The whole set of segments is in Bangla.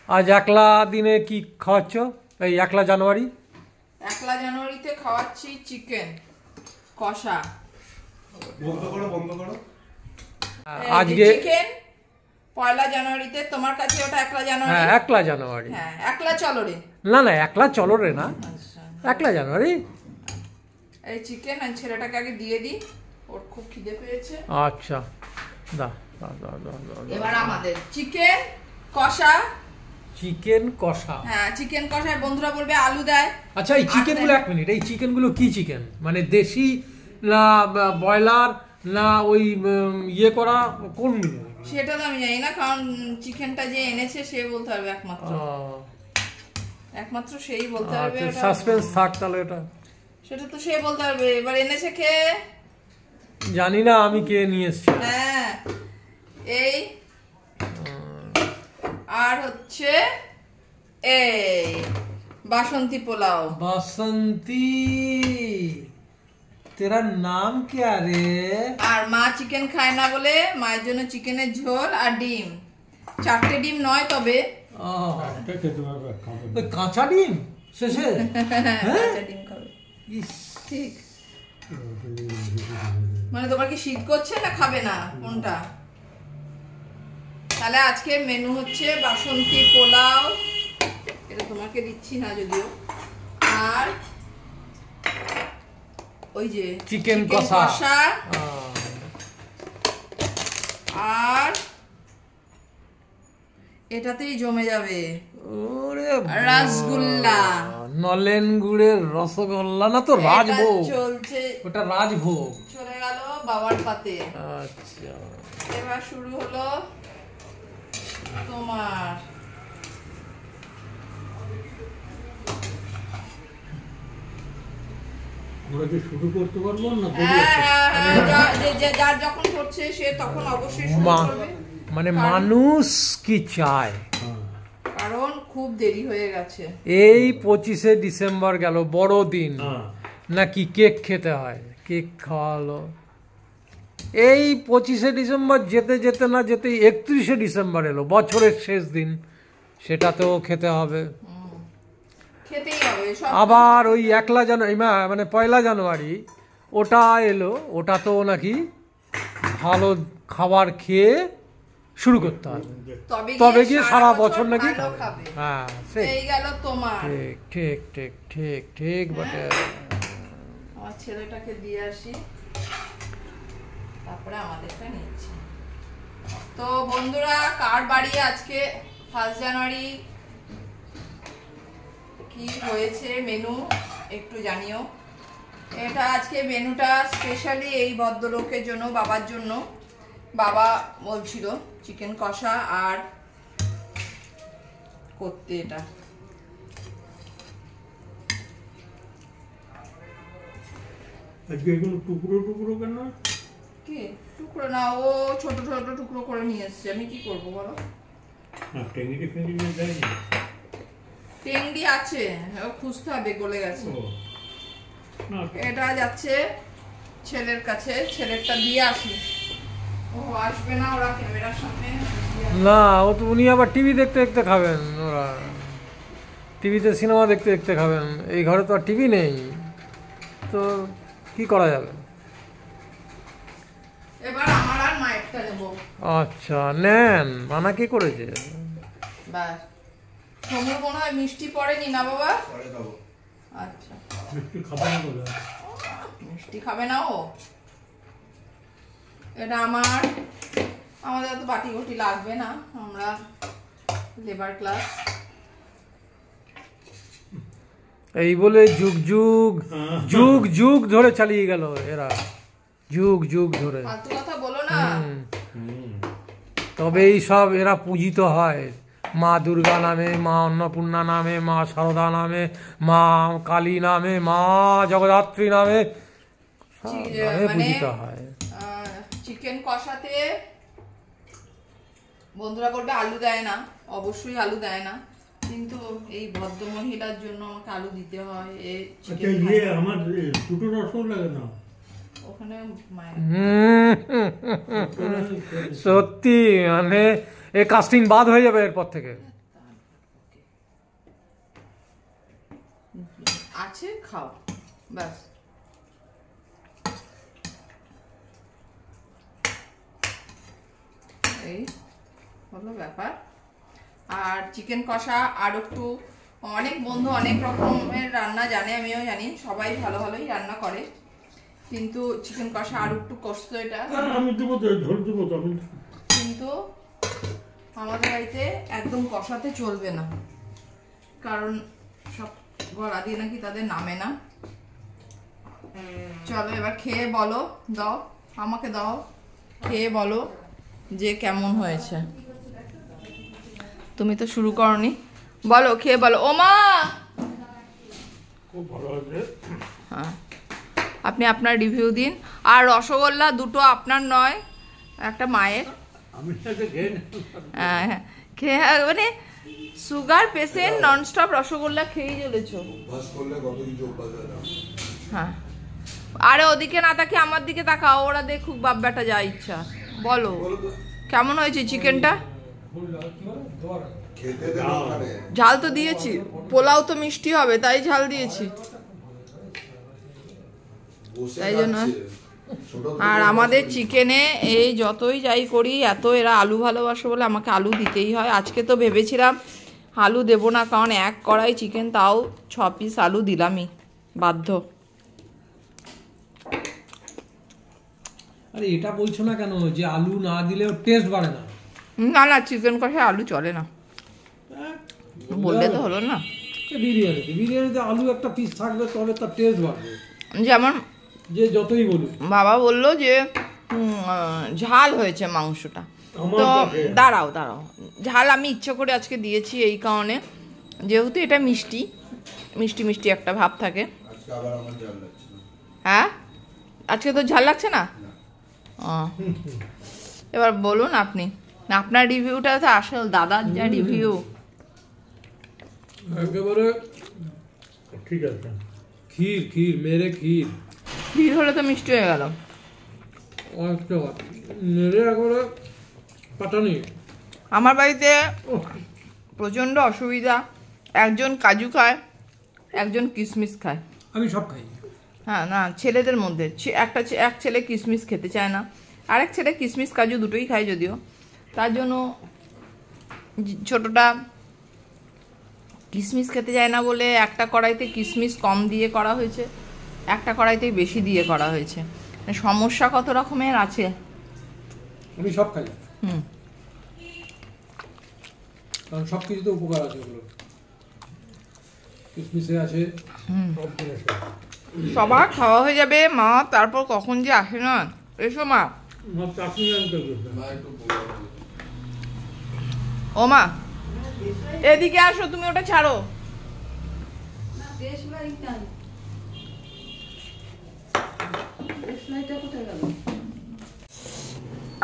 আজ একলা দিনে কি খাওয়াচ্ছ? এই 1 জানুয়ারি, 1 জানুয়ারিতে খাওয়াচ্ছি চিকেন কষা। বন্ধ করো। আজকে চিকেন 1 জানুয়ারিতে, তোমার কাছে ওটা 1 জানুয়ারি। হ্যাঁ 1 জানুয়ারি। হ্যাঁ 1 চলো রে। না 1 চলো রে না, আচ্ছা 1 জানুয়ারি। এই চিকেন আর ছেলেটাকে আগে দিয়ে দিই, ওর খুব খিদে পেয়েছে। আচ্ছা দা। এবার আমাদের চিকেন কষা। চিকেন কষা। হ্যাঁ চিকেন কষায় বন্ধুরা বলবে আলু দেয়। আচ্ছা এই চিকেনগুলো 1 মিনিট, এই চিকেনগুলো কি চিকেন? মানে দেশি না ব্রয়লার না ওই ইয়ে করা, কোনগুলো? সেটা তো আমি জানি না, কারণ চিকেনটা যে এনেছে সে বলতে পারবে একমাত্র সেই বলতে পারবে। সাসপেন্স থাক তাহলে, এটা সেটা তো সে বলতে পারবে। এবার এনেছে কে জানি না আমি কে নিয়ে এসেছি। হ্যাঁ এই আর হচ্ছে এই বাসন্তী পোলাও। বাসন্তী, তেরা নাম क्या রে? আর মা চিকেন খায় না বলে মায়ের জন্য চিকেনের ঝোল আর ডিম, 4টে ডিম নয় তবে কাঁচা ডিম শেষে। কাঁচা ডিম খাবে। ঠিক, মানে তোমার কি শীত করছে না খাবে না কোনটা? তাহলে আজকে মেনু হচ্ছে বাসন্তী পোলাও, এটা তোমাকে দিচ্ছি না যদিও, আর ওই যে চিকেন কষা, আর এটাতেই জমে যাবে ওরে রসগোল্লা, নলেন গুড়ের রসগোল্লা না তো রাজভোগ চলছে। ওটা রাজভোগ চলে গেল বাবার পাতে। আচ্ছা এবার শুরু হলো তোমার শুরু করতে পারবো না। যার যখন করছে সে তখন অবশ্যই শুরু করবে। মানে মানুষ কি চায়, কারণ খুব দেরি হয়ে গেছে। এই 25শে ডিসেম্বর গেল, বড়দিন নাকি কেক খেতে হয়, কেক খাওয়ালো। এই 25শে ডিসেম্বর যেতে যেতে না যেতে 31শে ডিসেম্বর এলো, বছরের শেষ দিন, সেটাতেও খেতে হবে। খেতেই হবে। আবার ওই 1 জানুয়ারি মানে 1 জানুয়ারি ওটা এলো, ওটা তো নাকি ভালো খাবার খেয়ে শুরু করতে হবে, তবে গিয়ে সারা বছর নাকি খাবে। হ্যাঁ এই গেল তোমার। ঠিক ঠিক ঠিক ঠিক ঠিক বটে। আমার ছেলেটাকে দিয়ে আসি, তারপরে আমাদেরটা নিচ্ছি। তো বন্ধুরা, কার বাড়ি আজকে 1 জানুয়ারি কি হয়েছে মেনু একটু জানিও। এটা আজকে মেনুটা স্পেশালি এই ভদ্রলোকের জন্য, বাবার জন্য। বাবা বলছিল চিকেন কষা আর করতে। এটা আজকে এগুলো টুকরো টুকরো কেন? কি টুকরো না, ও ছোট ছোট টুকরো করে নিয়ে এসছে, আমি কি করবো বলো? টেঙ্গি দেয়নি? টেংডি আছে, খুঁজতে হবে, গলে গেছে। এটা যাচ্ছে ছেলের কাছে, ছেলেরটা দিয়ে আসি। ও আসবে না, ওরা ক্যামেরার সামনে না, ও তো উনি আবার টিভি দেখতে দেখতে খাবেন, ওরা টিভিতে সিনেমা দেখতে দেখতে খাবেন। এই ঘরে তো আর টিভি নেই, তো কি করা যাবে। এবার আমার আর মায়েরটা নেব। আচ্ছা নেন, মানা কি করেছে? বাস সময় মনে হয় মিষ্টি পড়েনি না বাবা? আচ্ছা মিষ্টি খাবে না বলে? মিষ্টি খাবে না ও। এটা আমাদের তো বাটি ঘটি লাগবে না, আমরা লেবার ক্লাস। এই বলে যুগ যুগ যুগ যুগ ধরে চালিয়ে গেল এরা, যুগ যুগ ধরে। ফালতু কথা বলো না। তবে এই সব এরা পূজিত হয় মা দুর্গা নামে, মা অন্নপূর্ণা নামে, মা শারদা নামে, মা কালী নামে, মা জগদ্ধাত্রী নামে পূজিত হয়। চিকেন কষাতে বন্ধুরা বলবে আলু দেয় না, অবশ্যই আলু দেয় না, কিন্তু এই ভদ্র মহিলার জন্য আমাকে আলু দিতে হয়। আমার দুটো রসগোল্লা লাগে না ওখানে। সত্যি মানে এ কাস্টিং বাদ হয়ে যাবে এরপর থেকে। আছে, খাও ব্যাস। এই হলো ব্যাপার। আর চিকেন কষা আর একটু, অনেক বন্ধু অনেক রকমের রান্না জানে, আমিও জানি, সবাই ভালো ভালোই রান্না করে, কিন্তু চিকেন কষা আর একটু কষতো এটা। আমি দেবো তো, ঝোল দেবো তো আমি। কিন্তু আমাদের বাড়িতে একদম কষাতে চলবে না, কারণ সব গলা দিয়ে নাকি তাদের নামে না। চলো এবার খেয়ে বলো, দাও আমাকে দাও, খেয়ে বলো যে কেমন হয়েছে। তুমি তো শুরু করনি, বলো খেয়ে বলো। ও মা, খুব ভালো হয়েছে। হ্যাঁ আপনি আপনার রিভিউ দিন। আর রসগোল্লা দুটো আপনার নয়, একটা মায়ের। আমি খেয়ে হ্যাঁ খেয়ে, মানে সুগার পেশেন্ট ননস্টপ রসগোল্লা খেয়েই চলেছো। হ্যাঁ আরে ওদিকে না তাকিয়ে আমার দিকে তাকাও, ওরা দেখুক বাপ বেটা যা ইচ্ছা। বলো কেমন হয়েছে চিকেনটা? ঝাল তো দিয়েছি, পোলাও তো মিষ্টি হবে তাই ঝাল দিয়েছি, তাই জন্য। আর আমাদের চিকেনে এই যতই যাই করি, এত এরা আলু ভালোবাসে বলে আমাকে আলু দিতেই হয়। আজকে তো ভেবেছিলাম আলু দেবো না, কারণ এক কড়াই চিকেন, তাও 6 পিস আলু দিলামই, বাধ্য। আরে এটা বলছো না কেন যে আলু না দিলেও টেস্ট বাড়ে না? না না, চিকেন কষায় আলু চলে না, বললে তো হলো না। বিরিয়ানিতে আলু একটা পিস থাকবে তবে তার টেস্ট বাড়বে। যেমন যে যতই বলুক, বাবা বললো যে ঝাল হয়েছে মাংসটা, তো দাঁড়াও দাঁড়াও, ঝাল আমি ইচ্ছে করে আজকে দিয়েছি এই কারণে, যেহেতু এটা মিষ্টি মিষ্টি মিষ্টি একটা ভাব থাকে। হ্যাঁ আজকে তো ঝাল লাগছে না? এবার বলুন আপনি, আপনার রিভিউটা তো আসল, দাদার যা রিভিউ একেবারে ঠিক আছে। ক্ষীর ক্ষীর মেরে ক্ষীর, ক্ষীর হলে তো মিষ্টি হয়ে গেল। মেরে একেবারে পাটানি। আমার বাড়িতে প্রচণ্ড অসুবিধা, একজন কাজু খায়, একজন কিশমিশ খায়। আমি সব খাই। হ্যাঁ না, ছেলেদের মধ্যে এক ছেলে কিশমিশ খেতে চায় না, আরেক ছেলে কিশমিশ কাজু দুটোই খায় যদিও। তার জন্য ছোটটা কিশমিশ খেতে চায় না বলে একটা কড়াইতে কিশমিশ কম দিয়ে করা হয়েছে, একটা কড়াইতেই বেশি দিয়ে করা হয়েছে। সমস্যা কত রকমের আছে। আমি সব খাই, হুম, কারণ সব কিছুতে উপকার আছে, ওগুলো কিশমিশে আছে। সবার খাওয়া হয়ে যাবে মা, তারপর কখন যে আসে না। এসো মা। ও মা এদিকে আসো, তুমি ওটা ছাড়ো।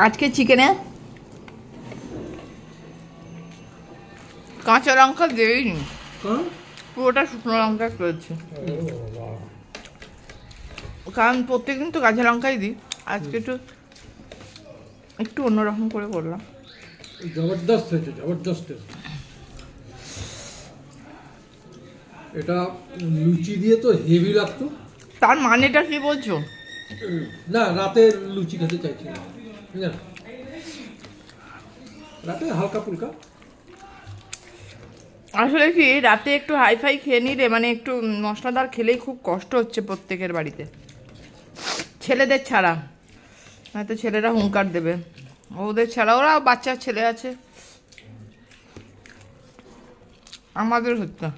আজকে চিকেনে কাঁচা লঙ্কা দিইনি, পুরোটা শুকনো লঙ্কা করেছি, কারণ প্রত্যেকদিন তো কাঁচা লঙ্কাই দিই, আজকে একটু অন্যরকম করে করলাম। জবরদস্ত হয়েছে, জবরদস্ত। এটা লুচি দিয়ে তো হেভি লাগতো। তার মানেটা কি বলছো? না, রাতে লুচি খেতে চাইছি না, রাতে হালকা ফুলকা। আসলে কি রাতে একটু হাইফাই খেয়ে নিলে, মানে একটু মশলাদার খেলেই খুব কষ্ট হচ্ছে প্রত্যেকের বাড়িতে, ছেলেদের ছাড়া, হয়তো ছেলেরা হুঙ্কার দেবে, ওদের ছাড়া, ওরা বাচ্চার ছেলে আছে, আমাদের হচ্ছে।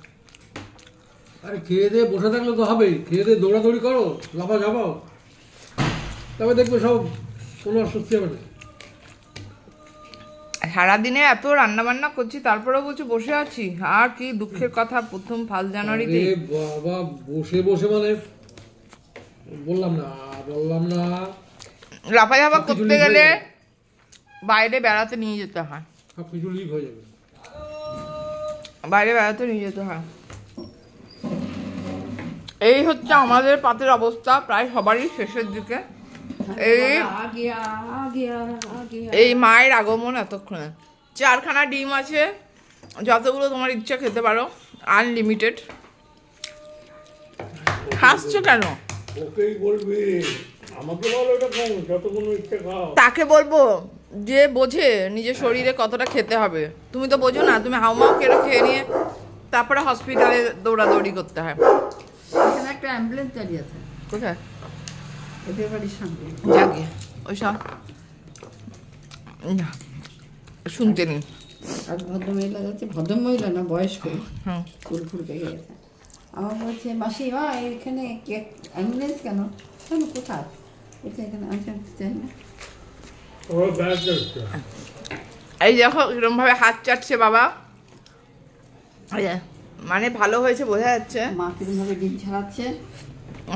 আরে খেয়ে দিয়ে বসে থাকলে তো হবেই, খেয়ে দিয়ে দৌড়াদৌড়ি করো, লাফা ঝাপাও, তবে দেখবে সব কোনো অস্বস্তি হবে না। সারাদিনে এত রান্না বান্না করছি, তারপরেও বলছি বসে আছি, আর কি দুঃখের কথা, প্রথম 1 জানুয়ারিতে। বাবা বসে বসে মানে বললাম না, লাফা ঝাপা করতে গেলে বাইরে বেড়াতে নিয়ে যেতে হয়, সব কিছু লিক হয়ে যাবে, বাইরে বেড়াতে নিয়ে যেতে হয়। এই হচ্ছে আমাদের পাতের অবস্থা, প্রায় সবারই শেষের দিকে। এই মায়ের আগমন এতক্ষণে। 4খানা ডিম আছে, যতগুলো তোমার ইচ্ছা খেতে পারো, আনলিমিটেড। হাসছো কেন? ওকেই বলবি, আমাকে বলো এটা খাও, যতক্ষণ ইচ্ছে খাও। তাকে বলবো যে বোঝে নিজের শরীরে কতটা খেতে হবে। তুমি তো বোঝো না, তুমি হাউমাউ কেড়ে খেয়ে নিয়ে তারপরে হসপিটালে দৌড়াদৌড়ি করতে হয়। এখানে একটা অ্যাম্বুলেন্স দাঁড়িয়ে আছে কোথায়? এদের বাড়ির সামনে। যাকে ওইসব না, শুনতে নেই। আর ভদ্রমহিলা যাচ্ছে, ভদ্রমহিলা না বয়স্ক, হুম। ফুল পেকে গেছে। আমার বলছে মাসি মা এখানে অ্যাম্বুলেন্স কেন? কেন কোথায়? বলছে এখানে আমি চাই না। ওরা ব্যাগ যাচ্ছে। এই দেখো কিরম ভাবে হাত চাটছে বাবা। মানে ভালো হয়েছে বোঝা যাচ্ছে। মা কিরমভাবে ডিম ছাড়াচ্ছে।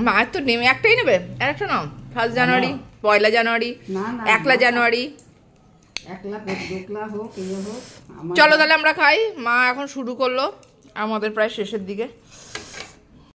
মায়ের তো নেমে একটাই নেবে, আর একটা নাও। 1 জানুয়ারি, 1 জানুয়ারি, না না 1 জানুয়ারি। 1 লাখ হোক 2 লাখ হোক এই হোক। চলো তাহলে আমরা খাই। মা এখন শুরু করলো, আমাদের প্রায় শেষের দিকে।